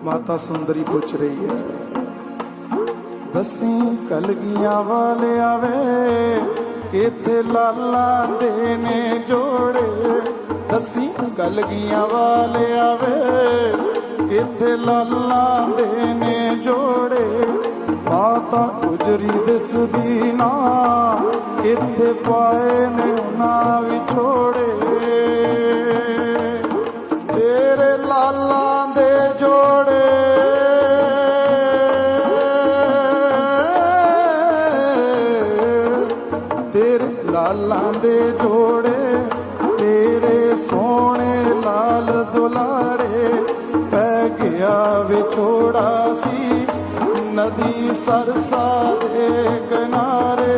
माता सुंदरी पूछ रही है, दसी कलगियां वाले आवे इत्थे लाला देने जोड़े। दसी कलगियां वाले आवे इत्थे लाला देने जोड़े। माता गुजरी दिसदी ना इत्थे पाए ने ना विछोड़े। तेरे लाला दे जोड़े तेरे लाला दे जोड़े तेरे सोने लाल दुलारे। पै गया विछोड़ा सी नदी सरसा दे किनारे।